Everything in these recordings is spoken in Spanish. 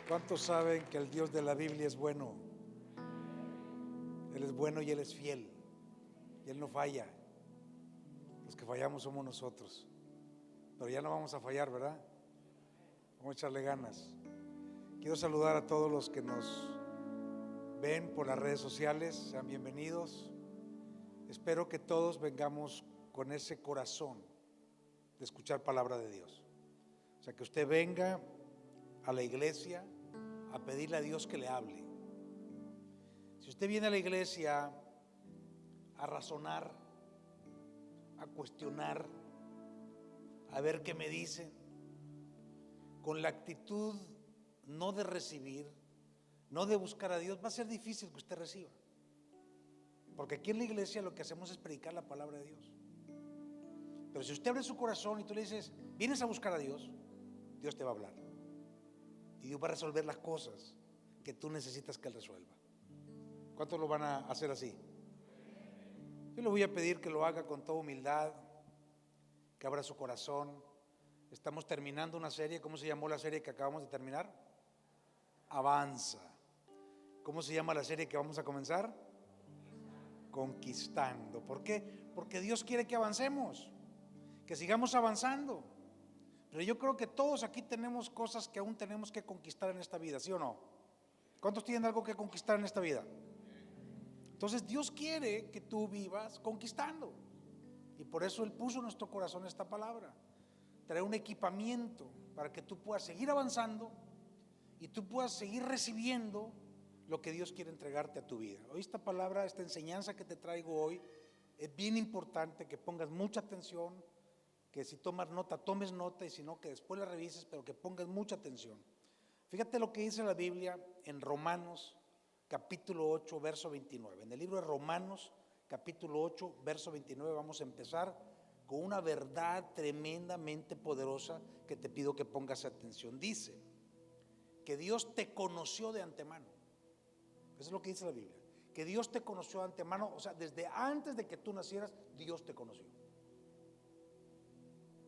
¿Cuántos saben que el Dios de la Biblia es bueno? Él es bueno y Él es fiel. Y Él no falla. Los que fallamos somos nosotros. Pero ya no vamos a fallar, ¿verdad? Vamos a echarle ganas. Quiero saludar a todos los que nos ven por las redes sociales. Sean bienvenidos. Espero que todos vengamos con ese corazón de escuchar palabra de Dios. O sea, que usted venga a la iglesia a pedirle a Dios que le hable. Si usted viene a la iglesia a razonar, a cuestionar, a ver qué me dicen, con la actitud no de recibir, no de buscar a Dios, va a ser difícil que usted reciba. Porque aquí en la iglesia lo que hacemos es predicar la palabra de Dios. Pero si usted abre su corazón y tú le dices, vienes a buscar a Dios, Dios te va a hablar. Y Dios va a resolver las cosas que tú necesitas que Él resuelva. ¿Cuántos lo van a hacer así? Yo le voy a pedir que lo haga con toda humildad, que abra su corazón. Estamos terminando una serie. ¿Cómo se llamó la serie que acabamos de terminar? Avanza. ¿Cómo se llama la serie que vamos a comenzar? Conquistando. ¿Por qué? Porque Dios quiere que avancemos, que sigamos avanzando. Pero yo creo que todos aquí tenemos cosas que aún tenemos que conquistar en esta vida, ¿sí o no? ¿Cuántos tienen algo que conquistar en esta vida? Entonces Dios quiere que tú vivas conquistando. Y por eso Él puso en nuestro corazón esta palabra. Trae un equipamiento para que tú puedas seguir avanzando y tú puedas seguir recibiendo lo que Dios quiere entregarte a tu vida. Hoy esta palabra, esta enseñanza que te traigo hoy, es bien importante que pongas mucha atención, que si tomas nota, tomes nota, y si no, que después la revises, pero que pongas mucha atención. Fíjate lo que dice la Biblia en Romanos capítulo 8, verso 29. En el libro de Romanos capítulo 8, verso 29 vamos a empezar con una verdad tremendamente poderosa que te pido que pongas atención. Dice que Dios te conoció de antemano. Eso es lo que dice la Biblia, que Dios te conoció de antemano. O sea, desde antes de que tú nacieras, Dios te conoció.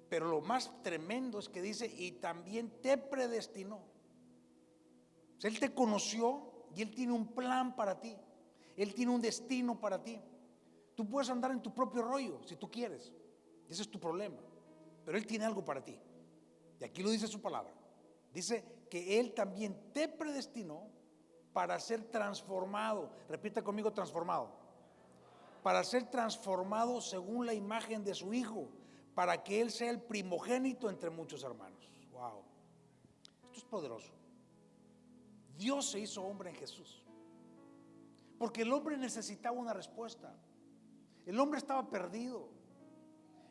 Pero lo más tremendo es que dice, y también te predestinó. O sea, Él te conoció y Él tiene un plan para ti. Él tiene un destino para ti. Tú puedes andar en tu propio rollo si tú quieres. Ese es tu problema. Pero Él tiene algo para ti. Y aquí lo dice su palabra. Dice que Él también te predestinó para ser transformado. Repita conmigo, transformado. Para ser transformado según la imagen de su Hijo, para que Él sea el primogénito entre muchos hermanos. Wow. Esto es poderoso. Dios se hizo hombre en Jesús, porque el hombre necesitaba una respuesta. El hombre estaba perdido.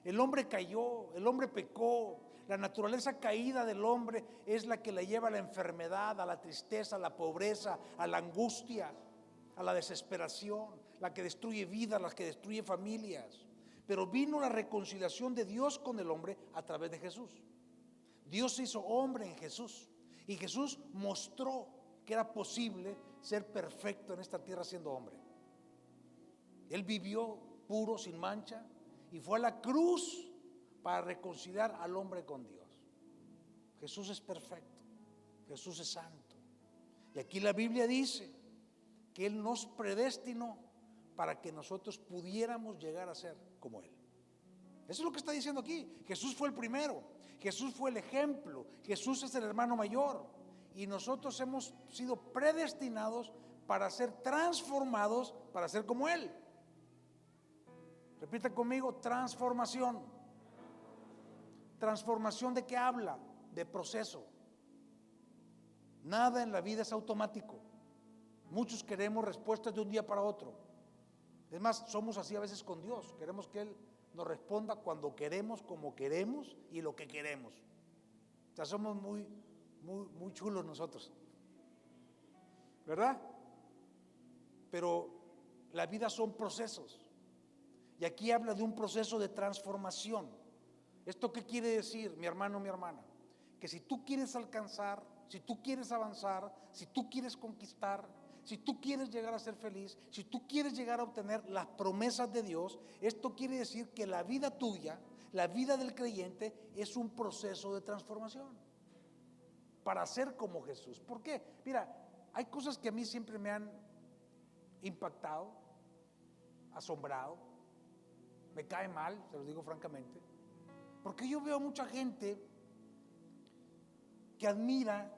El hombre cayó, el hombre pecó. La naturaleza caída del hombre es la que le lleva a la enfermedad, a la tristeza, a la pobreza, a la angustia, a la desesperación, la que destruye vidas, la que destruye familias. Pero vino la reconciliación de Dios con el hombre a través de Jesús. Dios se hizo hombre en Jesús, y Jesús mostró que era posible ser perfecto en esta tierra siendo hombre. Él vivió puro, sin mancha, y fue a la cruz para reconciliar al hombre con Dios. Jesús es perfecto, Jesús es santo. Y aquí la Biblia dice que Él nos predestinó para que nosotros pudiéramos llegar a ser como Él. Eso es lo que está diciendo aquí. Jesús fue el primero, Jesús fue el ejemplo, Jesús es el hermano mayor, y nosotros hemos sido predestinados para ser transformados, para ser como Él. Repita conmigo, transformación. ¿Transformación de qué habla? De proceso. Nada en la vida es automático. Muchos queremos respuestas de un día para otro. Es más, somos así a veces con Dios. Queremos que Él nos responda cuando queremos, como queremos y lo que queremos. O sea, somos muy chulos nosotros, ¿verdad? Pero la vida son procesos. Y aquí habla de un proceso de transformación. ¿Esto qué quiere decir, mi hermano, mi hermana? Que si tú quieres alcanzar, si tú quieres avanzar, si tú quieres conquistar, si tú quieres llegar a ser feliz, si tú quieres llegar a obtener las promesas de Dios, esto quiere decir que la vida tuya, la vida del creyente, es un proceso de transformación. para ser como Jesús. ¿Por qué? Mira, hay cosas que a mí siempre me han impactado, asombrado, me cae mal, se los digo francamente, porque yo veo mucha gente que admira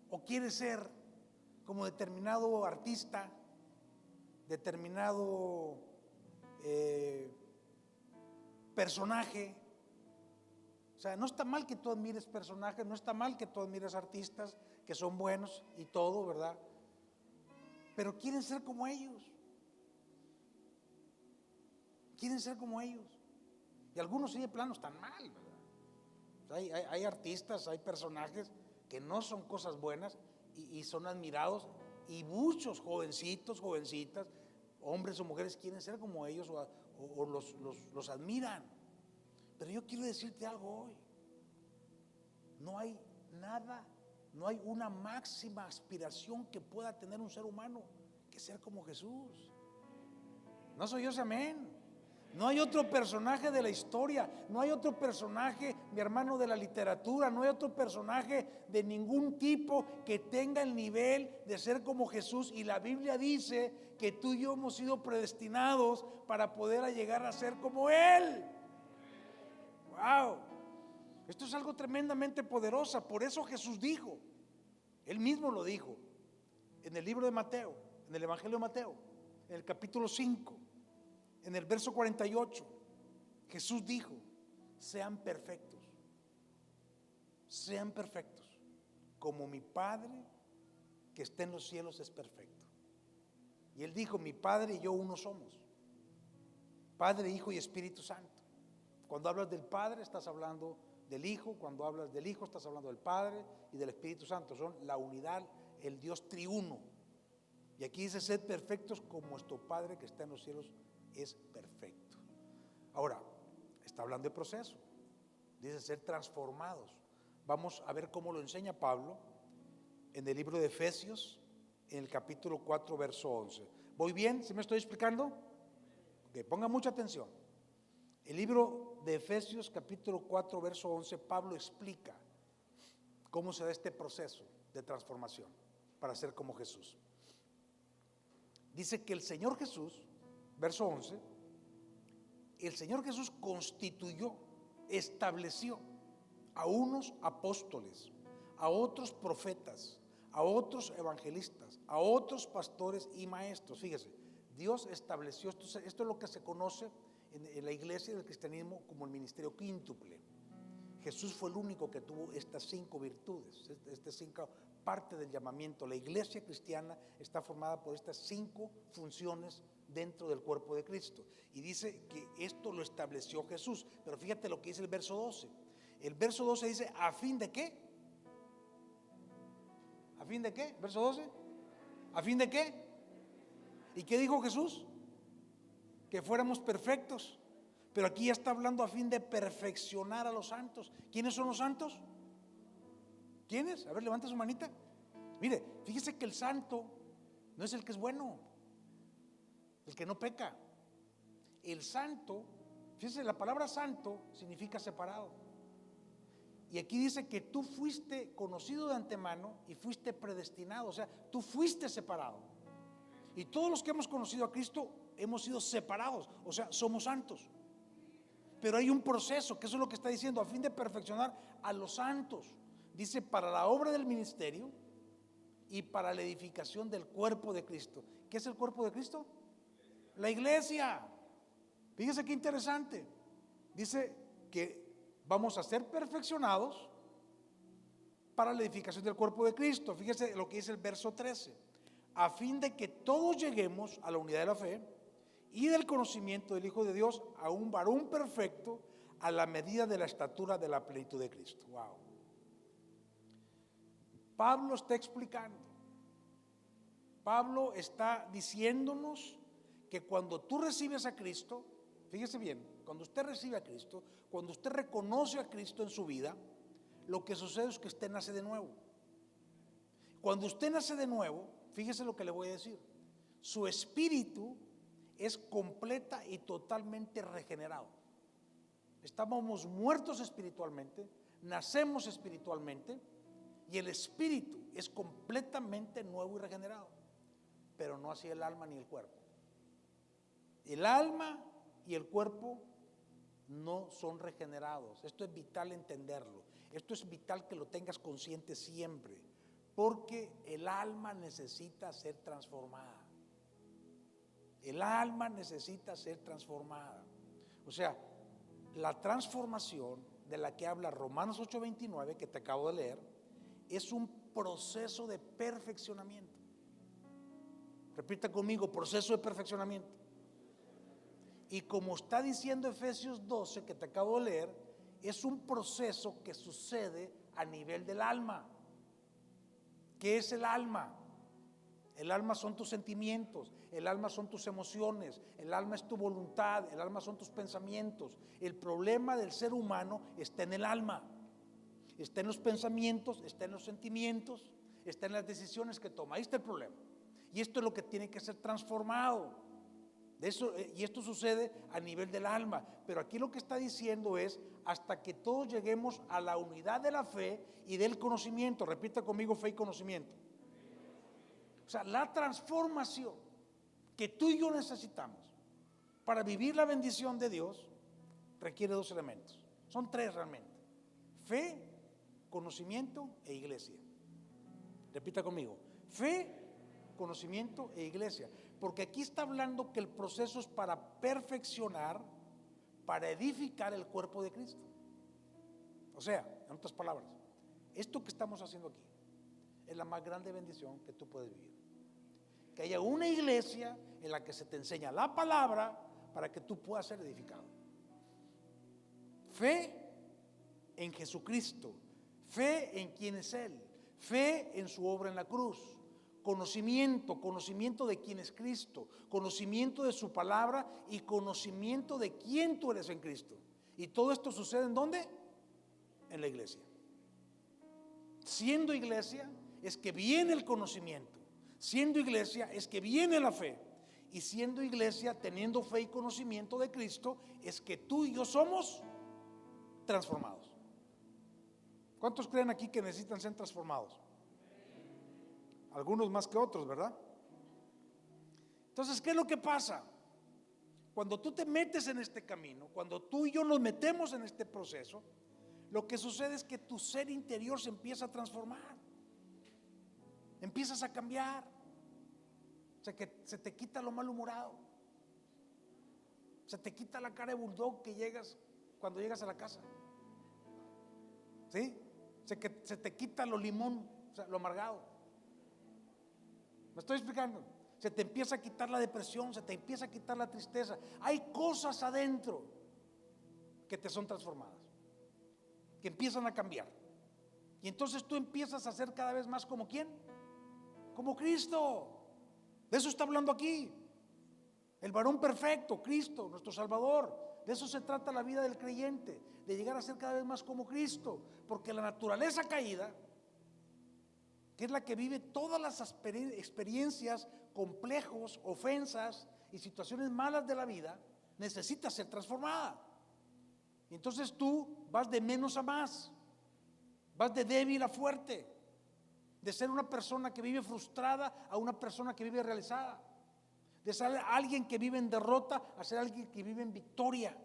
o quiere ser como determinado artista, determinado personaje. O sea, no está mal que tú admires personajes, no está mal que tú admires artistas que son buenos y todo, ¿verdad? Pero quieren ser como ellos. Quieren ser como ellos. Y algunos sí de plano están mal, ¿verdad? O sea, hay artistas, hay personajes que no son cosas buenas y son admirados, y muchos jovencitos, jovencitas, hombres o mujeres quieren ser como ellos o los admiran. Pero yo quiero decirte algo hoy. No hay nada, no hay una máxima aspiración que pueda tener un ser humano que ser como Jesús. ¿No soy yo ese amén? No hay otro personaje de la historia, no hay otro personaje, mi hermano, de la literatura, no hay otro personaje de ningún tipo que tenga el nivel de ser como Jesús. Y la Biblia dice que tú y yo hemos sido predestinados para poder llegar a ser como Él. ¡Wow! Esto es algo tremendamente poderoso. Por eso Jesús dijo, Él mismo lo dijo, en el libro de Mateo, en el Evangelio de Mateo, en el capítulo 5. En el verso 48, Jesús dijo: sean perfectos, como mi Padre que está en los cielos es perfecto. Y Él dijo: mi Padre y yo uno somos, Padre, Hijo y Espíritu Santo. Cuando hablas del Padre estás hablando del Hijo, cuando hablas del Hijo estás hablando del Padre y del Espíritu Santo. Son la unidad, el Dios triuno. Y aquí dice: sed perfectos como vuestro Padre que está en los cielos es perfecto. Ahora, está hablando de proceso. Dice ser transformados. Vamos a ver cómo lo enseña Pablo en el libro de Efesios, en el capítulo 4, verso 11. ¿Voy bien? ¿Sí me estoy explicando? Ok, ponga mucha atención. El libro de Efesios, capítulo 4, verso 11, Pablo explica cómo se da este proceso de transformación para ser como Jesús. Dice que el Señor Jesús, verso 11, el Señor Jesús constituyó, estableció a unos apóstoles, a otros profetas, a otros evangelistas, a otros pastores y maestros. Fíjese, Dios estableció, esto es lo que se conoce en la iglesia del cristianismo como el ministerio quíntuple. Jesús fue el único que tuvo estas 5 virtudes, estas 5 partes del llamamiento. La iglesia cristiana está formada por estas 5 funciones dentro del cuerpo de Cristo. Y dice que esto lo estableció Jesús. Pero fíjate lo que dice el verso 12. El verso 12 dice: ¿a fin de qué? ¿A fin de qué? Verso 12. ¿A fin de qué? ¿Y qué dijo Jesús? Que fuéramos perfectos. Pero aquí ya está hablando a fin de perfeccionar a los santos. ¿Quiénes son los santos? ¿Quiénes? A ver, levanta su manita. Mire, fíjese que el santo no es el que es bueno, el que no peca. El santo, fíjese, la palabra santo significa separado. Y aquí dice que tú fuiste conocido de antemano y fuiste predestinado. O sea, tú fuiste separado. Y todos los que hemos conocido a Cristo hemos sido separados. O sea, somos santos. Pero hay un proceso, que eso es lo que está diciendo, a fin de perfeccionar a los santos. Dice: para la obra del ministerio y para la edificación del cuerpo de Cristo. ¿Qué es el cuerpo de Cristo? La iglesia. Fíjese qué interesante. Dice que vamos a ser perfeccionados para la edificación del cuerpo de Cristo. Fíjese lo que dice el verso 13: a fin de que todos lleguemos a la unidad de la fe y del conocimiento del Hijo de Dios, a un varón perfecto, a la medida de la estatura de la plenitud de Cristo. Wow. Pablo está explicando, Pablo está diciéndonos que cuando tú recibes a Cristo, fíjese bien, cuando usted recibe a Cristo, cuando usted reconoce a Cristo en su vida, lo que sucede es que usted nace de nuevo. Cuando usted nace de nuevo, fíjese lo que le voy a decir: su espíritu es completa y totalmente regenerado. Estábamos muertos espiritualmente, nacemos espiritualmente y el espíritu es completamente nuevo y regenerado, pero no así el alma ni el cuerpo. El alma y el cuerpo no son regenerados. Esto es vital entenderlo. Esto es vital que lo tengas consciente siempre, porque el alma necesita ser transformada. El alma necesita ser transformada. O sea, la transformación de la que habla Romanos 8:29, que te acabo de leer, es un proceso de perfeccionamiento. Repita conmigo: proceso de perfeccionamiento. Y como está diciendo Efesios 12, que te acabo de leer, es un proceso que sucede a nivel del alma. ¿Qué es el alma? El alma son tus sentimientos, el alma son tus emociones, el alma es tu voluntad, el alma son tus pensamientos. El problema del ser humano está en el alma, está en los pensamientos, está en los sentimientos, está en las decisiones que toma. Ahí está el problema. Y esto es lo que tiene que ser transformado. Y esto sucede a nivel del alma. Pero aquí lo que está diciendo es: hasta que todos lleguemos a la unidad de la fe y del conocimiento. Repita conmigo: fe y conocimiento. O sea, la transformación que tú y yo necesitamos para vivir la bendición de Dios requiere dos elementos. Son tres realmente: fe, conocimiento e iglesia. Repita conmigo: fe, conocimiento e iglesia. Porque aquí está hablando que el proceso es para perfeccionar, para edificar el cuerpo de Cristo. O sea, en otras palabras, esto que estamos haciendo aquí es la más grande bendición que tú puedes vivir. Que haya una iglesia en la que se te enseña la palabra para que tú puedas ser edificado. Fe en Jesucristo, fe en quién es Él, fe en su obra en la cruz. Conocimiento de quién es Cristo, conocimiento de su palabra y conocimiento de quién tú eres en Cristo. Y todo esto sucede ¿en dónde? En la iglesia. Siendo iglesia es que viene el conocimiento, siendo iglesia es que viene la fe, y siendo iglesia, teniendo fe y conocimiento de Cristo, es que tú y yo somos transformados. ¿Cuántos creen aquí que necesitan ser transformados? Algunos más que otros, ¿verdad? Entonces, ¿qué es lo que pasa? Cuando tú te metes en este camino, cuando tú y yo nos metemos en este proceso, lo que sucede es que tu ser interior se empieza a transformar, empiezas a cambiar, o sea, que se te quita lo malhumorado, se te quita la cara de bulldog que llegas cuando llegas a la casa, ¿sí? Se te quita lo limón, o sea, lo amargado. ¿Me estoy explicando? Se te empieza a quitar la depresión, se te empieza a quitar la tristeza. Hay cosas adentro que te son transformadas, que empiezan a cambiar. Y entonces tú empiezas a ser cada vez más como ¿quién? Como Cristo. De eso está hablando aquí. El varón perfecto, Cristo, nuestro Salvador. De eso se trata la vida del creyente, de llegar a ser cada vez más como Cristo. Porque la naturaleza caída, que es la que vive todas las experiencias, complejos, ofensas y situaciones malas de la vida, necesita ser transformada. Y entonces tú vas de menos a más, vas de débil a fuerte, de ser una persona que vive frustrada a una persona que vive realizada, de ser alguien que vive en derrota a ser alguien que vive en victoria,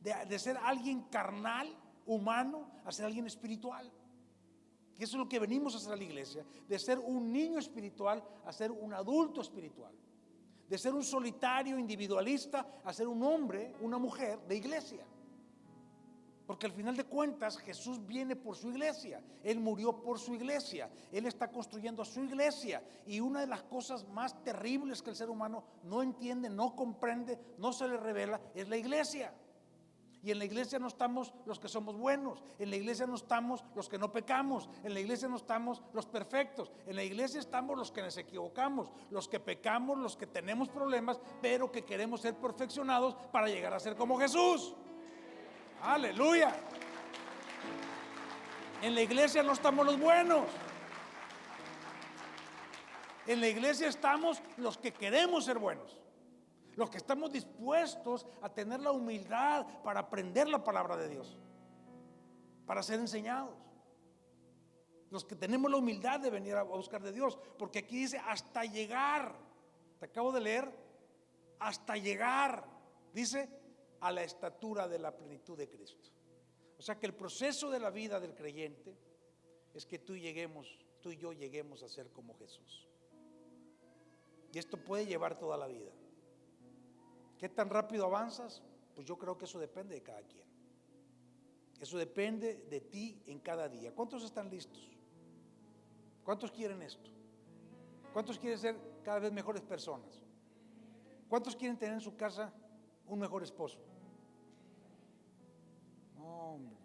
de ser alguien carnal, humano, a ser alguien espiritual. Que eso es lo que venimos a hacer a la iglesia, de ser un niño espiritual a ser un adulto espiritual, de ser un solitario individualista a ser un hombre, una mujer de iglesia. Porque al final de cuentas Jesús viene por su iglesia, Él murió por su iglesia, Él está construyendo a su iglesia. Y una de las cosas más terribles que el ser humano no entiende, no comprende, no se le revela, es la iglesia. Y en la iglesia no estamos los que somos buenos, en la iglesia no estamos los que no pecamos, en la iglesia no estamos los perfectos, en la iglesia estamos los que nos equivocamos, los que pecamos, los que tenemos problemas, pero que queremos ser perfeccionados para llegar a ser como Jesús. Aleluya. En la iglesia no estamos los buenos, en la iglesia estamos los que queremos ser buenos, los que estamos dispuestos a tener la humildad para aprender la palabra de Dios, para ser enseñados. Los que tenemos la humildad de venir a buscar de Dios. Porque aquí dice hasta llegar. Te acabo de leer. Hasta llegar. Dice a la estatura de la plenitud de Cristo. O sea que el proceso de la vida del creyente es que tú y yo lleguemos a ser como Jesús. Y esto puede llevar toda la vida. ¿Qué tan rápido avanzas? Pues yo creo que eso depende de cada quien. Eso depende de ti en cada día. ¿Cuántos están listos? ¿Cuántos quieren esto? ¿Cuántos quieren ser cada vez mejores personas? ¿Cuántos quieren tener en su casa un mejor esposo? No, hombre.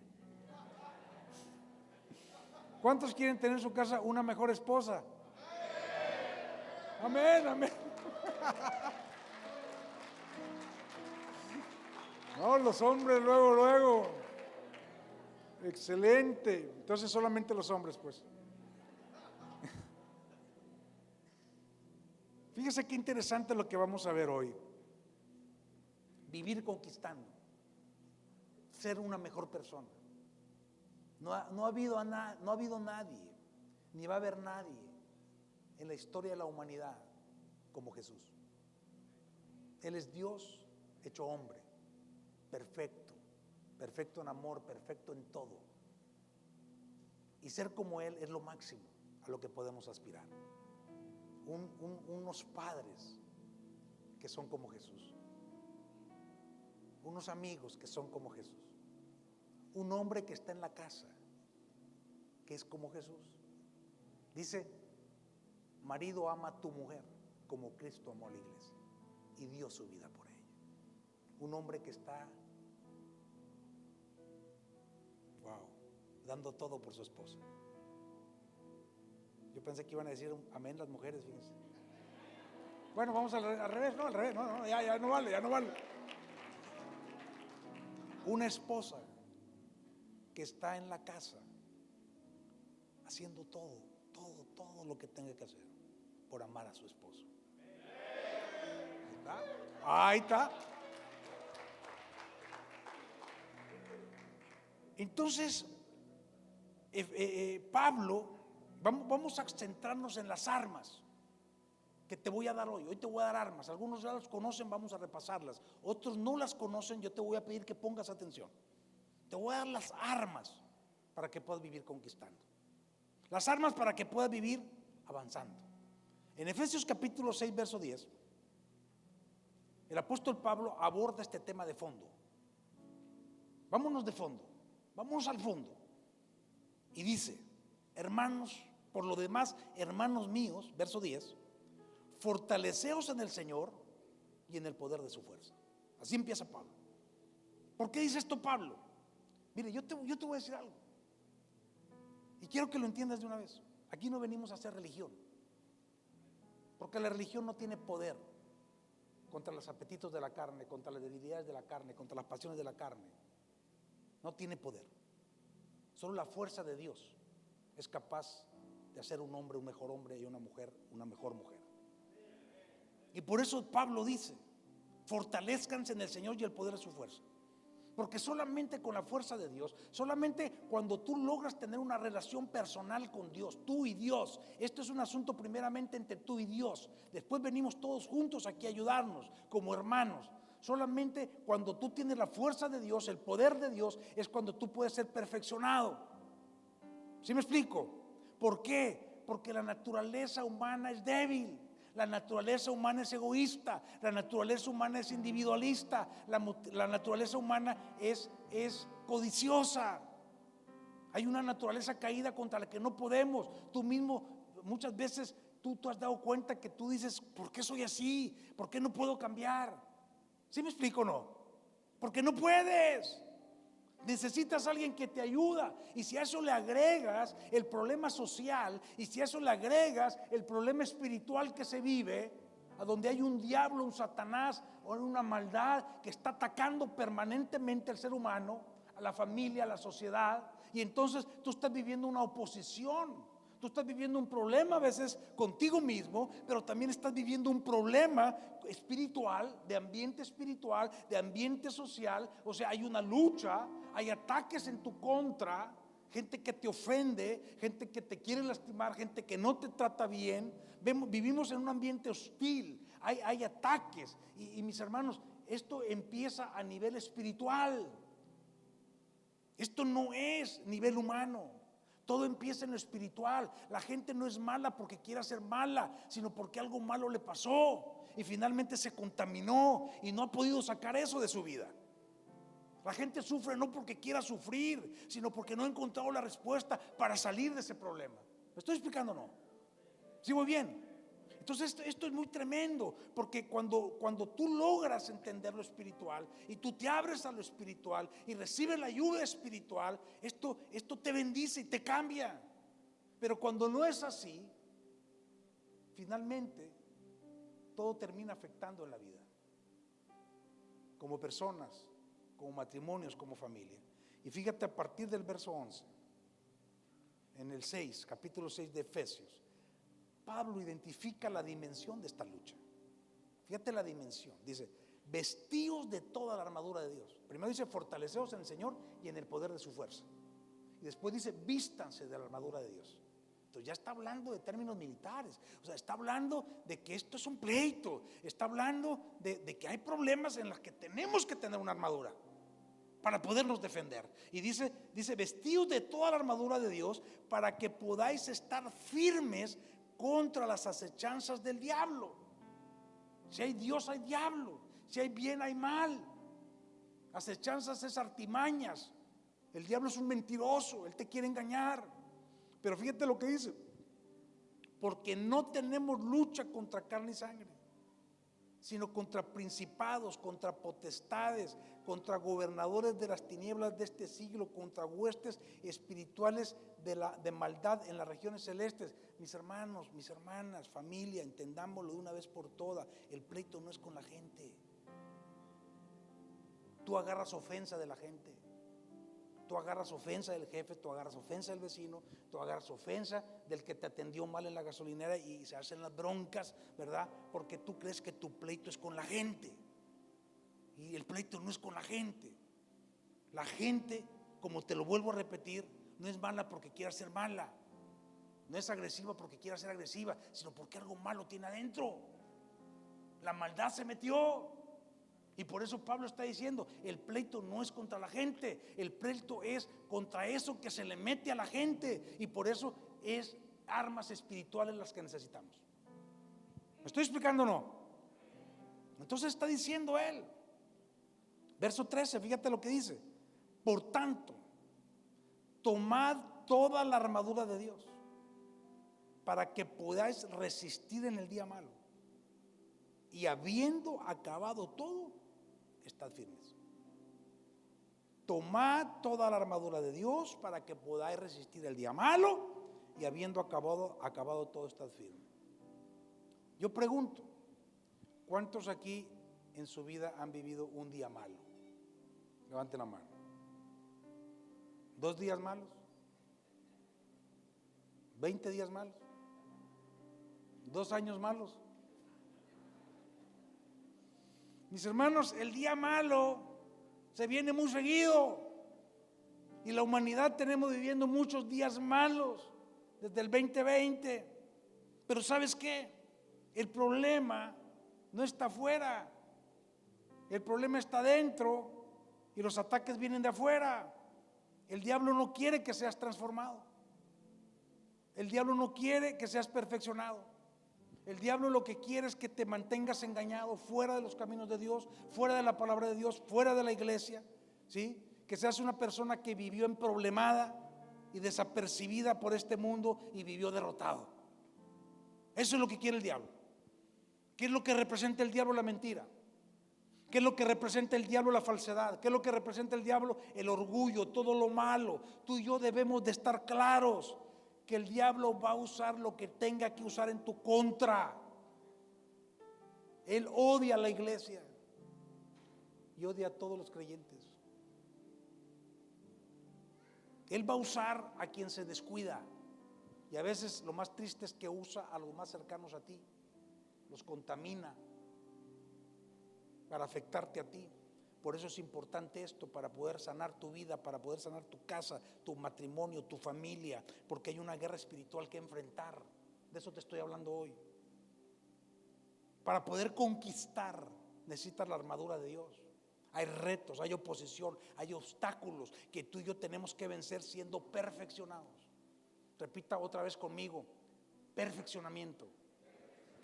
¿Cuántos quieren tener en su casa una mejor esposa? Amén, amén. No, los hombres luego. Excelente. Entonces solamente los hombres, pues. Fíjese qué interesante lo que vamos a ver hoy. Vivir conquistando. Ser una mejor persona. No ha habido nadie, ni va a haber nadie en la historia de la humanidad como Jesús. Él es Dios hecho hombre, perfecto en amor, perfecto en todo. Y ser como Él es lo máximo a lo que podemos aspirar. Unos padres que son como Jesús, unos amigos que son como Jesús, un hombre que está en la casa que es como Jesús. Dice: marido, ama a tu mujer como Cristo amó a la iglesia y dio su vida por ella. Un hombre que está dando todo por su esposa. Yo pensé que iban a decir amén las mujeres, fíjense. Bueno, vamos al revés, no, ya no vale. Una esposa que está en la casa haciendo todo lo que tenga que hacer por amar a su esposo. Ahí está. Entonces, Pablo, vamos a centrarnos en las armas que te voy a dar hoy. Hoy te voy a dar armas. Algunos ya las conocen, vamos a repasarlas. Otros no las conocen, yo te voy a pedir que pongas atención. Te voy a dar las armas para que puedas vivir conquistando. Las armas para que puedas vivir avanzando. En Efesios capítulo 6, verso 10, el apóstol Pablo aborda este tema de fondo. Vámonos de fondo, vámonos al fondo. Y dice: hermanos, por lo demás, hermanos míos, verso 10, fortaleceos en el Señor y en el poder de su fuerza. Así empieza Pablo. ¿Por qué dice esto Pablo? Mire, yo te voy a decir algo, y quiero que lo entiendas de una vez. Aquí no venimos a hacer religión, porque la religión no tiene poder contra los apetitos de la carne, contra las debilidades de la carne, contra las pasiones de la carne. No tiene poder. Solo la fuerza de Dios es capaz de hacer un hombre un mejor hombre y una mujer una mejor mujer. Y por eso Pablo dice: fortalezcanse en el Señor y el poder de su fuerza. Porque solamente con la fuerza de Dios, solamente cuando tú logras tener una relación personal con Dios, tú y Dios, esto es un asunto primeramente entre tú y Dios. Después venimos todos juntos aquí a ayudarnos como hermanos. Solamente cuando tú tienes la fuerza de Dios, el poder de Dios, es cuando tú puedes ser perfeccionado. ¿Sí me explico? ¿Por qué? Porque la naturaleza humana es débil. La naturaleza humana es egoísta, la naturaleza humana es individualista, la naturaleza humana es codiciosa. Hay una naturaleza caída contra la que no podemos. Tú mismo, muchas veces, tú has dado cuenta que tú dices: ¿por qué soy así? ¿Por qué no puedo cambiar? ¿Sí me explico o no? Porque no puedes. Necesitas a alguien que te ayuda. Y si a eso le agregas el problema social, y si a eso le agregas el problema espiritual que se vive, a donde hay un diablo, un Satanás o una maldad que está atacando permanentemente al ser humano, a la familia, a la sociedad, y entonces tú estás viviendo una oposición. Tú estás viviendo un problema a veces contigo mismo, pero también estás viviendo un problema espiritual, de ambiente social. O sea, hay una lucha, hay ataques en tu contra. gente que te ofende, gente que te quiere lastimar, gente que no te trata bien. Vivimos en un ambiente hostil, hay ataques. Y mis hermanos, esto empieza a nivel espiritual. Esto no es nivel humano. Todo empieza en lo espiritual. La gente no es mala porque quiera ser mala, sino porque algo malo le pasó y finalmente se contaminó y no ha podido sacar eso de su vida. La gente sufre no porque quiera sufrir, sino porque no ha encontrado la respuesta para salir de ese problema. ¿Me estoy explicando o no? ¿Sí voy bien? Entonces esto es muy tremendo, porque cuando tú logras entender lo espiritual y tú te abres a lo espiritual y recibes la ayuda espiritual, esto te bendice y te cambia. Pero cuando no es así, finalmente todo termina afectando en la vida, como personas, como matrimonios, como familia. Y fíjate, a partir del verso 11, en el 6, capítulo 6 de Efesios, Pablo identifica la dimensión de esta lucha. Fíjate la dimensión. Dice, vestíos de toda la armadura de Dios. Primero dice, fortaleceos en el Señor y en el poder de su fuerza. Y después dice, vístanse de la armadura de Dios. Entonces ya está hablando de términos militares. O sea, está hablando de que esto es un pleito. Está hablando de que hay problemas en los que tenemos que tener una armadura para podernos defender. Y dice, vestíos de toda la armadura de Dios para que podáis estar firmes contra las acechanzas del diablo. Si hay Dios, hay diablo. Si hay bien, hay mal. Acechanzas es artimañas. El diablo es un mentiroso, él te quiere engañar. Pero fíjate lo que dice: porque no tenemos lucha contra carne y sangre, sino contra principados, contra potestades, contra gobernadores de las tinieblas de este siglo, contra huestes espirituales de maldad en las regiones celestes. Mis hermanos, mis hermanas, familia, entendámoslo de una vez por todas. El pleito no es con la gente. Tú agarras ofensa de la gente, tú agarras ofensa del jefe, tú agarras ofensa del vecino, tú agarras ofensa del que te atendió mal en la gasolinera y se hacen las broncas, ¿verdad? Porque tú crees que tu pleito es con la gente. Y el pleito no es con la gente. La gente, como te lo vuelvo a repetir, no es mala porque quiera ser mala, no es agresiva porque quiera ser agresiva, sino porque algo malo tiene adentro. La maldad se metió. Y por eso Pablo está diciendo, el pleito no es contra la gente, el pleito es contra eso que se le mete a la gente. Y por eso es armas espirituales las que necesitamos. ¿Me estoy explicando o no? Entonces está diciendo él, verso 13, fíjate lo que dice: por tanto, tomad toda la armadura de Dios para que podáis resistir en el día malo, y habiendo acabado todo, estad firmes. Tomad toda la armadura de Dios para que podáis resistir el día malo, y habiendo acabado todo, estad firmes. Yo pregunto, ¿cuántos aquí en su vida han vivido un día malo? Levanten la mano. 2 días malos, 20 días malos, 2 años malos. Mis hermanos, el día malo se viene muy seguido, y la humanidad tenemos viviendo muchos días malos desde el 2020. Pero ¿sabes qué? El problema no está afuera, el problema está adentro, y los ataques vienen de afuera. El diablo no quiere que seas transformado, el diablo no quiere que seas perfeccionado. El diablo lo que quiere es que te mantengas engañado, fuera de los caminos de Dios, fuera de la palabra de Dios, fuera de la iglesia, ¿sí? Que seas una persona que vivió en problemada y desapercibida por este mundo y vivió derrotado. Eso es lo que quiere el diablo. ¿Qué es lo que representa el diablo? La mentira. ¿Qué es lo que representa el diablo? La falsedad. ¿Qué es lo que representa el diablo? El orgullo, todo lo malo. Tú y yo debemos de estar claros que el diablo va a usar lo que tenga que usar en tu contra. Él odia a la iglesia y odia a todos los creyentes. Él va a usar a quien se descuida, y a veces lo más triste es que usa a los más cercanos a ti, los contamina para afectarte a ti. Por eso es importante esto, para poder sanar tu vida, para poder sanar tu casa, tu matrimonio, tu familia, porque hay una guerra espiritual que enfrentar. De eso te estoy hablando hoy. Para poder conquistar necesitas la armadura de Dios. Hay retos, hay oposición, hay obstáculos que tú y yo tenemos que vencer siendo perfeccionados. Repita otra vez conmigo: perfeccionamiento.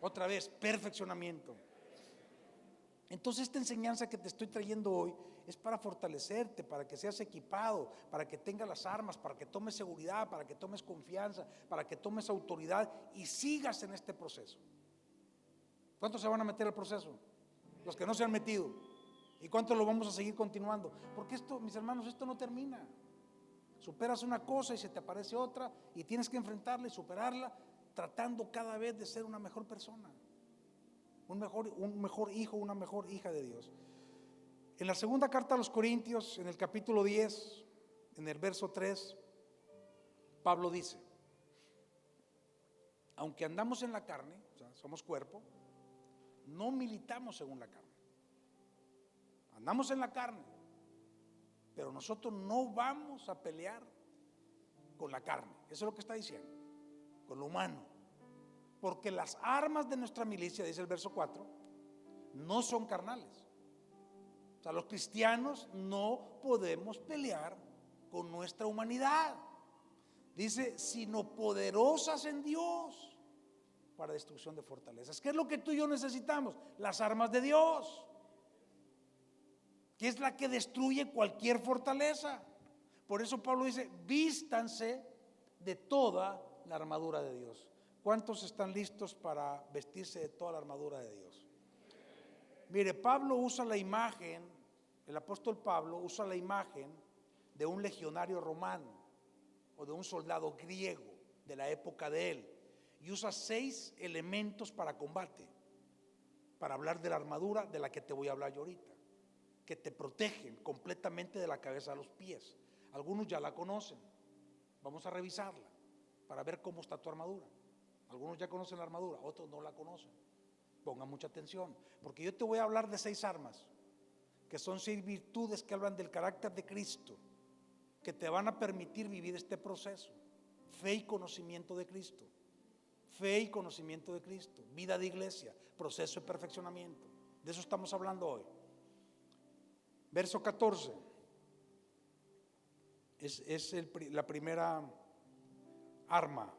Otra vez, perfeccionamiento. Entonces esta enseñanza que te estoy trayendo hoy es para fortalecerte, para que seas equipado, para que tengas las armas, para que tomes seguridad, para que tomes confianza, para que tomes autoridad y sigas en este proceso. ¿Cuántos se van a meter al proceso? Los que no se han metido. ¿Y cuántos lo vamos a seguir continuando? Porque esto, mis hermanos, esto no termina. Superas una cosa y se te aparece otra y tienes que enfrentarla y superarla, tratando cada vez de ser una mejor persona, un mejor hijo, una mejor hija de Dios. En la segunda carta a los Corintios, en el capítulo 10, en el verso 3, Pablo dice: aunque andamos en la carne, o sea, somos cuerpo, no militamos según la carne. Andamos en la carne, pero nosotros no vamos a pelear con la carne. Eso es lo que está diciendo, con lo humano. Porque las armas de nuestra milicia, dice el verso 4, no son carnales. O sea, los cristianos no podemos pelear con nuestra humanidad. Dice, sino poderosas en Dios para destrucción de fortalezas. ¿Qué es lo que tú y yo necesitamos? Las armas de Dios, que es la que destruye cualquier fortaleza. Por eso Pablo dice: vístanse de toda la armadura de Dios. ¿Cuántos están listos para vestirse de toda la armadura de Dios? Mire, Pablo usa la imagen, el apóstol Pablo usa la imagen de un legionario romano o de un soldado griego de la época de él, y usa 6 elementos para combate, para hablar de la armadura de la que te voy a hablar yo ahorita, que te protegen completamente de la cabeza a los pies. Algunos ya la conocen, vamos a revisarla para ver cómo está tu armadura. Algunos ya conocen la armadura, otros no la conocen. Pongan mucha atención, porque yo te voy a hablar de 6 armas, que son 6 virtudes que hablan del carácter de Cristo, que te van a permitir vivir este proceso. Fe y conocimiento de Cristo, fe y conocimiento de Cristo, vida de iglesia, proceso de perfeccionamiento. De eso estamos hablando hoy. Verso 14 es la primera arma.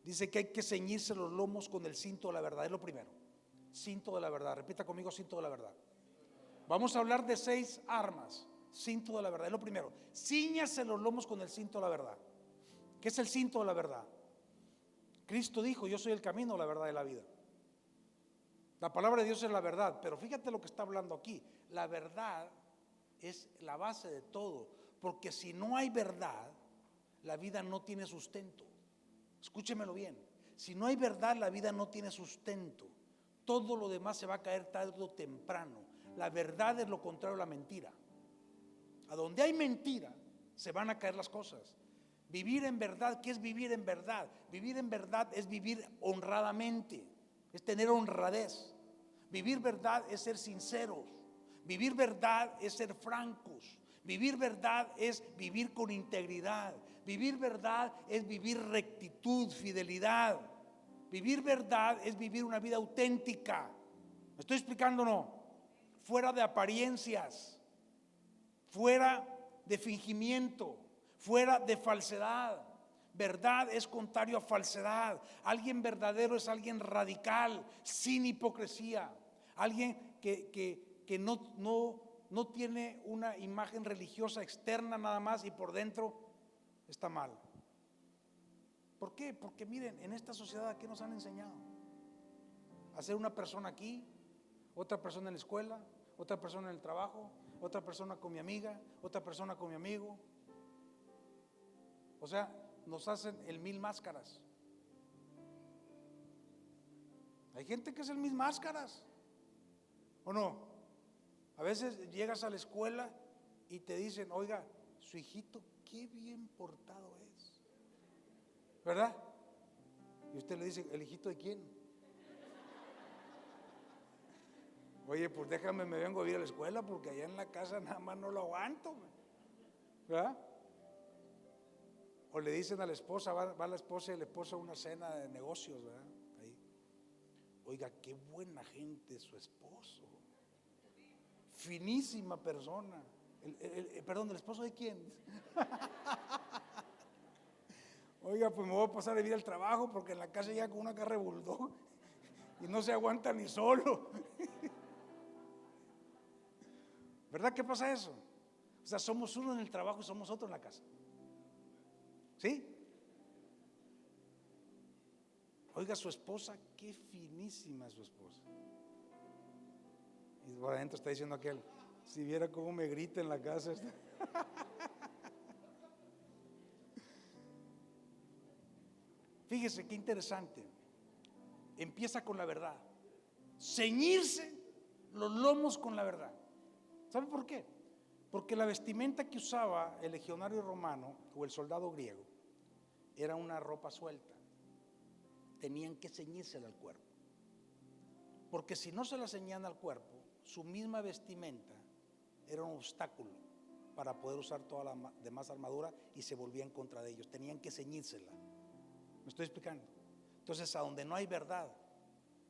Dice que hay que ceñirse los lomos con el cinto de la verdad. Es lo primero. Cinto de la verdad. Repita conmigo: cinto de la verdad. Vamos a hablar de 6 armas. Cinto de la verdad es lo primero. Cíñase los lomos con el cinto de la verdad. ¿Qué es el cinto de la verdad? Cristo dijo: yo soy el camino, la verdad y la vida. La palabra de Dios es la verdad, pero fíjate lo que está hablando aquí. La verdad es la base de todo, porque si no hay verdad, la vida no tiene sustento. Escúchemelo bien: si no hay verdad, la vida no tiene sustento. Todo lo demás se va a caer tarde o temprano. La verdad es lo contrario a la mentira. A donde hay mentira, se van a caer las cosas. Vivir en verdad, ¿qué es vivir en verdad? Vivir en verdad es vivir honradamente, es tener honradez. Vivir verdad es ser sinceros. Vivir verdad es ser francos. Vivir verdad es vivir con integridad. Vivir verdad es vivir rectitud, fidelidad. Vivir verdad es vivir una vida auténtica. ¿Me estoy explicando o no? Fuera de apariencias, fuera de fingimiento, fuera de falsedad. Verdad es contrario a falsedad. Alguien verdadero es alguien radical, sin hipocresía. Alguien que no tiene una imagen religiosa externa nada más y por dentro está mal. ¿Por qué? Porque miren, en esta sociedad, ¿qué nos han enseñado? A ser una persona aquí, otra persona en la escuela, otra persona en el trabajo, otra persona con mi amiga, otra persona con mi amigo. O sea, nos hacen el 1000 máscaras. Hay gente que es el 1000 máscaras, ¿o no? A veces llegas a la escuela y te dicen: oiga, su hijito, qué bien portado es, ¿verdad? Y usted le dice: ¿el hijito de quién? Oye, pues déjame, me vengo a ir a la escuela porque allá en la casa nada más no lo aguanto, ¿verdad? O le dicen a la esposa, va la esposa y el esposo a una cena de negocios, ¿verdad? Ahí. Oiga, qué buena gente su esposo. Finísima persona. Perdón, ¿el esposo de quién? Oiga, pues me voy a pasar a vivir al trabajo porque en la casa ya con una carre bulldog y no se aguanta ni solo. ¿Verdad que pasa eso? O sea, somos uno en el trabajo y somos otro en la casa. ¿Sí? Oiga, su esposa, qué finísima es su esposa. Y por adentro está diciendo aquel, si viera cómo me grita en la casa. Fíjese qué interesante. Empieza con la verdad. Ceñirse los lomos con la verdad. ¿Sabe por qué? Porque la vestimenta que usaba el legionario romano o el soldado griego era una ropa suelta. Tenían que ceñírsela al cuerpo. Porque si no se la ceñían al cuerpo, su misma vestimenta era un obstáculo para poder usar toda la demás armadura y se volvía en contra de ellos. Tenían que ceñírsela. ¿Me estoy explicando? Entonces, a donde no hay verdad,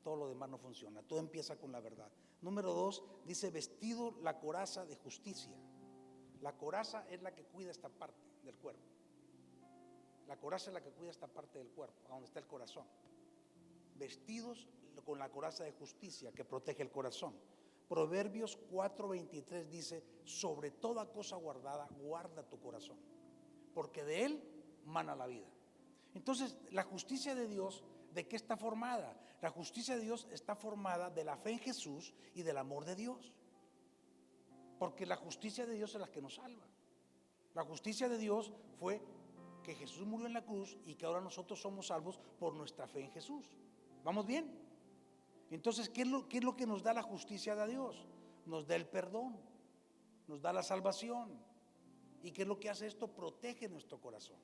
todo lo demás no funciona. Todo empieza con la verdad. Número 2, dice vestido la coraza de justicia. La coraza es la que cuida esta parte del cuerpo. La coraza es la que cuida esta parte del cuerpo, a donde está el corazón. Vestidos con la coraza de justicia que protege el corazón. Proverbios 4:23 dice, sobre toda cosa guardada, guarda tu corazón, porque de él mana la vida. Entonces, la justicia de Dios, ¿de qué está formada? La justicia de Dios está formada de la fe en Jesús y del amor de Dios. Porque la justicia de Dios es la que nos salva. La justicia de Dios fue que Jesús murió en la cruz y que ahora nosotros somos salvos por nuestra fe en Jesús. ¿Vamos bien? Entonces, ¿qué es lo que nos da la justicia de Dios? Nos da el perdón, nos da la salvación. ¿Y qué es lo que hace esto? Protege nuestro corazón.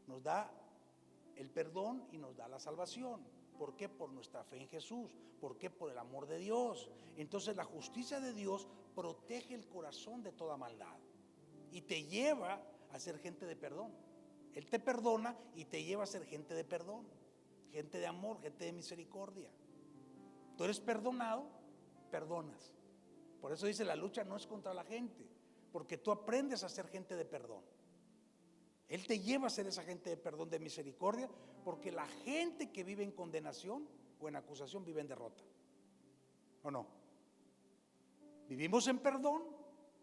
Nos da el perdón y nos da la salvación. ¿Por qué? Por nuestra fe en Jesús. ¿Por qué? Por el amor de Dios. Entonces la justicia de Dios protege el corazón de toda maldad y te lleva a ser gente de perdón. Él te perdona y te lleva a ser gente de perdón, gente de amor, gente de misericordia. Tú eres perdonado, perdonas. Por eso dice, la lucha no es contra la gente, porque tú aprendes a ser gente de perdón. Él te lleva a ser esa gente de perdón, de misericordia, porque la gente que vive en condenación o en acusación vive en derrota. ¿O no? Vivimos en perdón,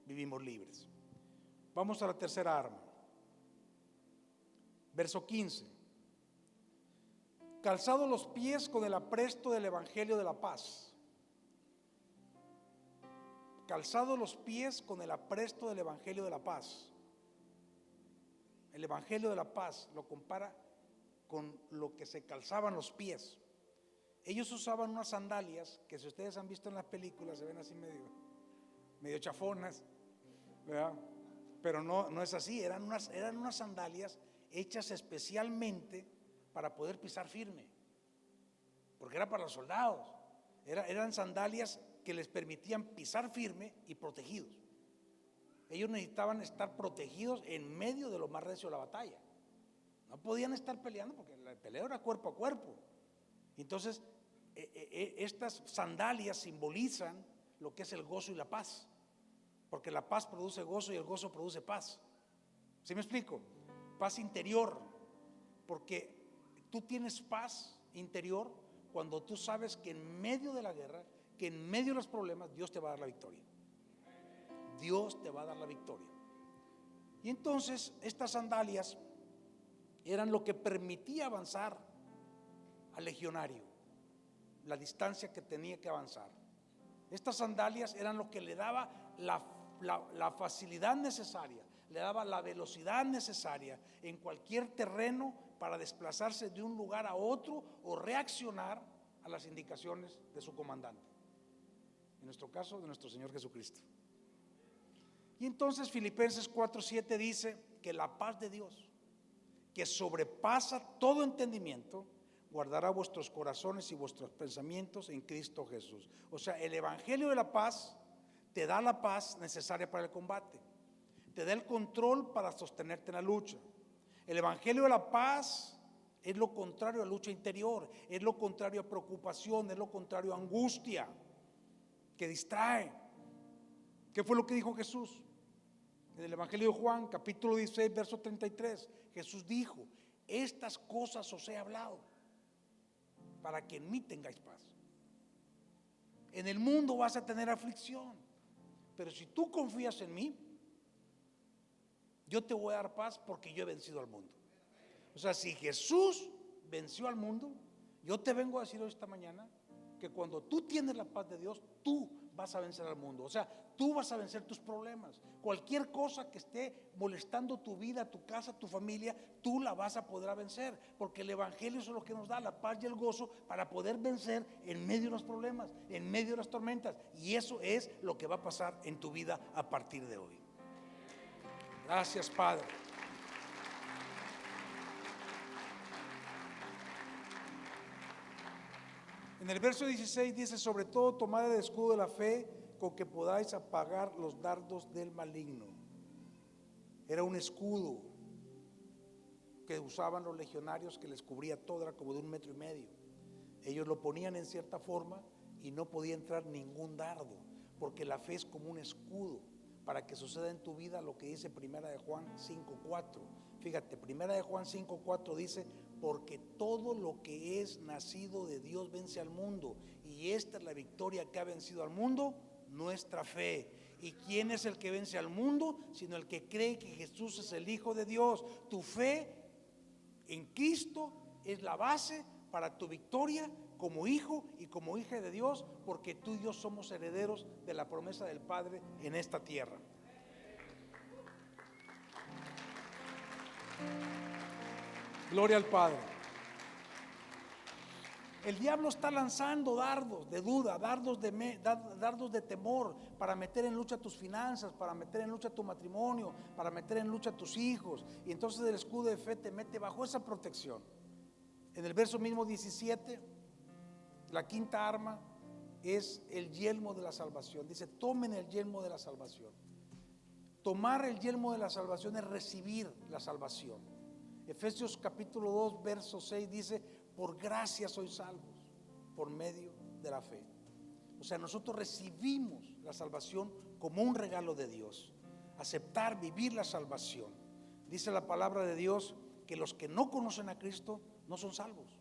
vivimos libres. Vamos a la tercera arma. Verso 15. Calzados los pies con el apresto del evangelio de la paz. Calzados los pies con el apresto del evangelio de la paz. El evangelio de la paz lo compara con lo que se calzaban los pies. Ellos usaban unas sandalias que, si ustedes han visto en las películas, se ven así medio chafonas, ¿verdad? Pero no es así. Eran unas sandalias hechas especialmente para poder pisar firme, porque era para los soldados. Eran sandalias que les permitían pisar firme y protegidos. Ellos necesitaban estar protegidos en medio de lo más recio de la batalla. No podían estar peleando porque el peleo era cuerpo a cuerpo. Entonces, estas sandalias simbolizan lo que es el gozo y la paz, porque la paz produce gozo y el gozo produce paz. ¿Sí me explico? Paz interior, porque tú tienes paz interior cuando tú sabes que en medio de la guerra, que en medio de los problemas, Dios te va a dar la victoria. Dios te va a dar la victoria. Y entonces estas sandalias eran lo que permitía avanzar al legionario, la distancia que tenía que avanzar. Estas sandalias eran lo que le daba la facilidad necesaria, le daba la velocidad necesaria en cualquier terreno para desplazarse de un lugar a otro o reaccionar a las indicaciones de su comandante. En nuestro caso, de nuestro Señor Jesucristo. Y entonces Filipenses 4:7 dice que la paz de Dios, que sobrepasa todo entendimiento, guardará vuestros corazones y vuestros pensamientos en Cristo Jesús. O sea, el evangelio de la paz te da la paz necesaria para el combate, te da el control para sostenerte en la lucha. El evangelio de la paz es lo contrario a lucha interior, es lo contrario a preocupación, es lo contrario a angustia que distrae. ¿Qué fue lo que dijo Jesús? En el evangelio de Juan, capítulo 16, verso 33, Jesús dijo: estas cosas os he hablado para que en mí tengáis paz. En el mundo vas a tener aflicción, pero si tú confías en mí, yo te voy a dar paz, porque yo he vencido al mundo. O sea, si Jesús venció al mundo, yo te vengo a decir hoy, esta mañana, que cuando tú tienes la paz de Dios, tú vas a vencer al mundo. O sea, tú vas a vencer tus problemas. Cualquier cosa que esté molestando tu vida, tu casa, tu familia, tú la vas a poder vencer, porque el evangelio es lo que nos da la paz y el gozo para poder vencer en medio de los problemas, en medio de las tormentas. Y eso es lo que va a pasar en tu vida a partir de hoy. Gracias, Padre. En el verso 16 dice: sobre todo tomad el escudo de la fe, con que podáis apagar los dardos del maligno. Era un escudo que usaban los legionarios, que les cubría todo, era como de 1,5 metros. Ellos lo ponían en cierta forma y no podía entrar ningún dardo, porque la fe es como un escudo para que suceda en tu vida lo que dice Primera de Juan 5:4. Fíjate, Primera de Juan 5:4 dice: porque todo lo que es nacido de Dios vence al mundo, y esta es la victoria que ha vencido al mundo, nuestra fe. ¿Y quién es el que vence al mundo? Sino el que cree que Jesús es el Hijo de Dios. Tu fe en Cristo es la base para tu victoria como hijo y como hija de Dios, porque tú y yo somos herederos de la promesa del Padre en esta tierra. Gloria al Padre. El diablo está lanzando dardos de duda, dardos de temor, para meter en lucha tus finanzas, para meter en lucha tu matrimonio, para meter en lucha tus hijos. Y entonces el escudo de fe te mete bajo esa protección. En el verso mismo 17, la quinta arma es el yelmo de la salvación. Dice: tomen el yelmo de la salvación. Tomar el yelmo de la salvación es recibir la salvación. Efesios capítulo 2, verso 6 dice: por gracia sois salvos por medio de la fe. O sea, nosotros recibimos la salvación como un regalo de Dios. Aceptar, vivir la salvación. Dice la palabra de Dios que los que no conocen a Cristo no son salvos.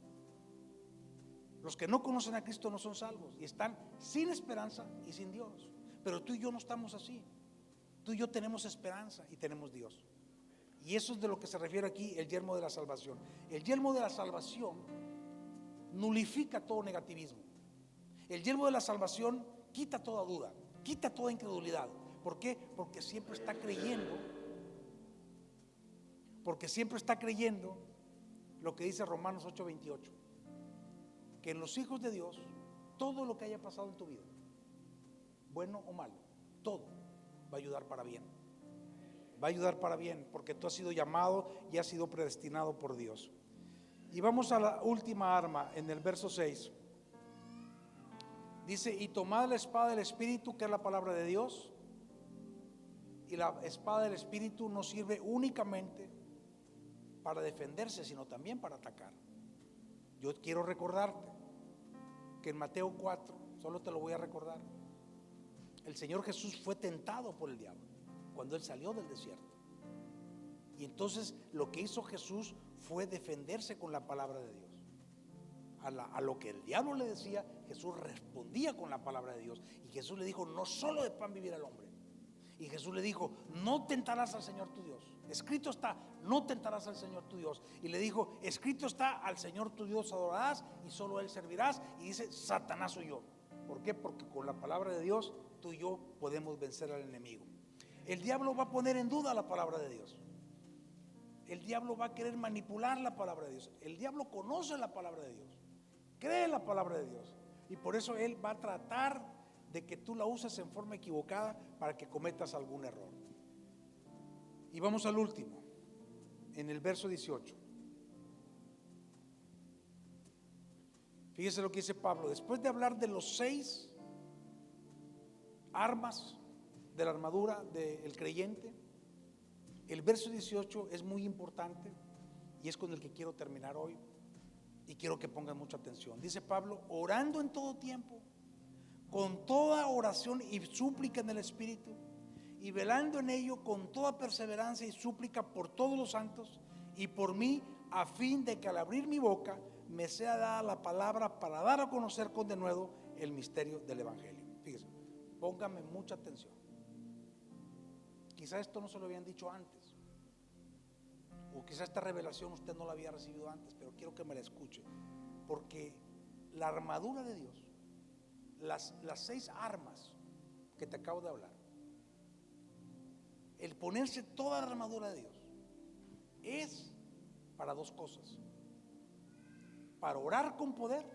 Los que no conocen a Cristo no son salvos y están sin esperanza y sin Dios. Pero tú y yo no estamos así. Tú y yo tenemos esperanza y tenemos Dios. Y eso es de lo que se refiere aquí el yelmo de la salvación. El yelmo de la salvación nulifica todo negativismo. El yelmo de la salvación quita toda duda, quita toda incredulidad. ¿Por qué? Porque siempre está creyendo lo que dice Romanos 8:28, que en los hijos de Dios, todo lo que haya pasado en tu vida, bueno o malo, todo va a ayudar para bien. Va a ayudar para bien, porque tú has sido llamado y has sido predestinado por Dios. Y vamos a la última arma en el verso 6. Dice: y tomad la espada del Espíritu, que es la palabra de Dios. Y la espada del Espíritu no sirve únicamente para defenderse, sino también para atacar. Yo quiero recordarte que en Mateo 4, solo te lo voy a recordar, el Señor Jesús fue tentado por el diablo cuando Él salió del desierto. Y entonces lo que hizo Jesús fue defenderse con la palabra de Dios. A lo que el diablo le decía, Jesús respondía con la palabra de Dios. Y Jesús le dijo: no solo de pan vivirá el hombre. Y Jesús le dijo: no tentarás al Señor tu Dios. Escrito está: no tentarás al Señor tu Dios. Y le dijo: escrito está: al Señor tu Dios adorarás y solo a Él servirás. Y dice: Satanás huyó. ¿Por qué? Porque con la palabra de Dios tú y yo podemos vencer al enemigo. El diablo va a poner en duda la palabra de Dios. El diablo va a querer manipular la palabra de Dios. El diablo conoce la palabra de Dios, cree en la palabra de Dios, y por eso él va a tratar de que tú la uses en forma equivocada para que cometas algún error. Y vamos al último, en el verso 18. Fíjese lo que dice Pablo. Después de hablar de los 6 armas de la armadura del creyente, el verso 18 es muy importante y es con el que quiero terminar hoy, y quiero que pongan mucha atención. Dice Pablo: orando en todo tiempo, con toda oración y súplica en el Espíritu, y velando en ello con toda perseverancia y súplica por todos los santos y por mí, a fin de que al abrir mi boca me sea dada la palabra para dar a conocer con denuedo el misterio del Evangelio. Fíjese, póngame mucha atención. Quizá esto no se lo habían dicho antes, o quizá esta revelación usted no la había recibido antes, pero quiero que me la escuche, porque la armadura de Dios, las 6 armas que te acabo de hablar, el ponerse toda la armadura de Dios, es para 2 cosas: para orar con poder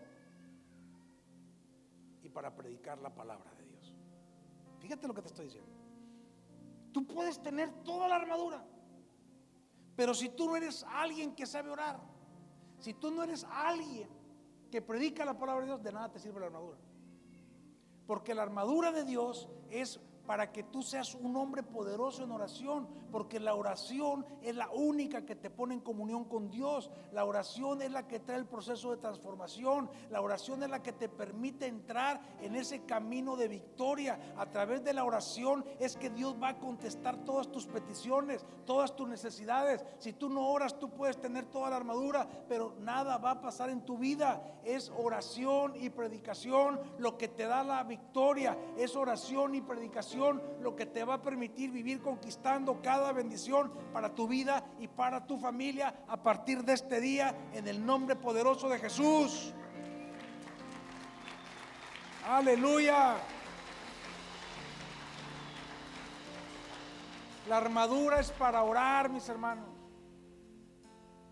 y para predicar la palabra de Dios. Fíjate lo que te estoy diciendo. Tú puedes tener toda la armadura, pero si tú no eres alguien que sabe orar, si tú no eres alguien que predica la palabra de Dios, de nada te sirve la armadura. Porque la armadura de Dios es para que tú seas un hombre poderoso en oración, porque la oración es la única que te pone en comunión con Dios. La oración es la que trae el proceso de transformación. La oración es la que te permite entrar en ese camino de victoria. A través de la oración es que Dios va a contestar todas tus peticiones, todas tus necesidades. Si tú no oras, tú puedes tener toda la armadura, pero nada va a pasar en tu vida. Es oración y predicación lo que te da la victoria. Es oración y predicación lo que te va a permitir vivir conquistando cada bendición para tu vida y para tu familia a partir de este día, en el nombre poderoso de Jesús. Aleluya. La armadura es para orar, mis hermanos.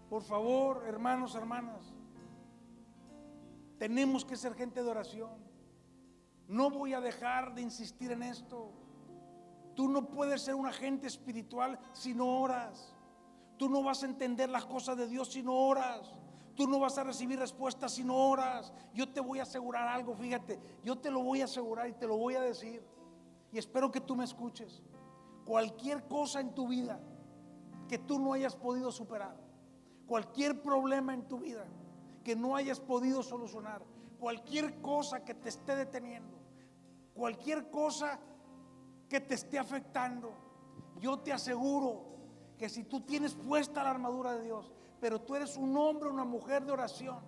Por favor, hermanos, hermanas, tenemos que ser gente de oración. No voy a dejar de insistir en esto. Tú no puedes ser un agente espiritual si no oras. Tú no vas a entender las cosas de Dios si no oras. Tú no vas a recibir respuestas si no oras. Yo te voy a asegurar algo, fíjate, yo te lo voy a asegurar y te lo voy a decir, y espero que tú me escuches. Cualquier cosa en tu vida que tú no hayas podido superar, cualquier problema en tu vida que no hayas podido solucionar, cualquier cosa que te esté deteniendo, cualquier cosa que te esté afectando, yo te aseguro que si tú tienes puesta la armadura de Dios, pero tú eres un hombre o una mujer de oración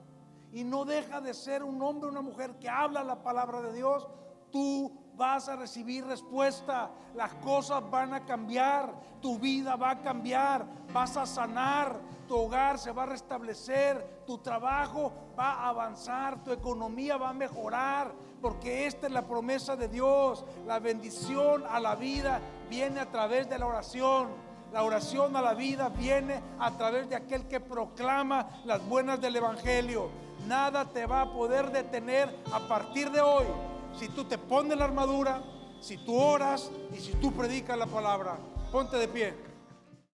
y no deja de ser un hombre o una mujer que habla la palabra de Dios, tú vas a recibir respuesta. Las cosas van a cambiar, tu vida va a cambiar, vas a sanar, tu hogar se va a restablecer, tu trabajo va a avanzar, tu economía va a mejorar, porque esta es la promesa de Dios. La bendición a la vida viene a través de la oración. La oración a la vida viene a través de aquel que proclama las buenas del Evangelio. Nada te va a poder detener a partir de hoy. Si tú te pones la armadura, si tú oras y si tú predicas la palabra. Ponte de pie.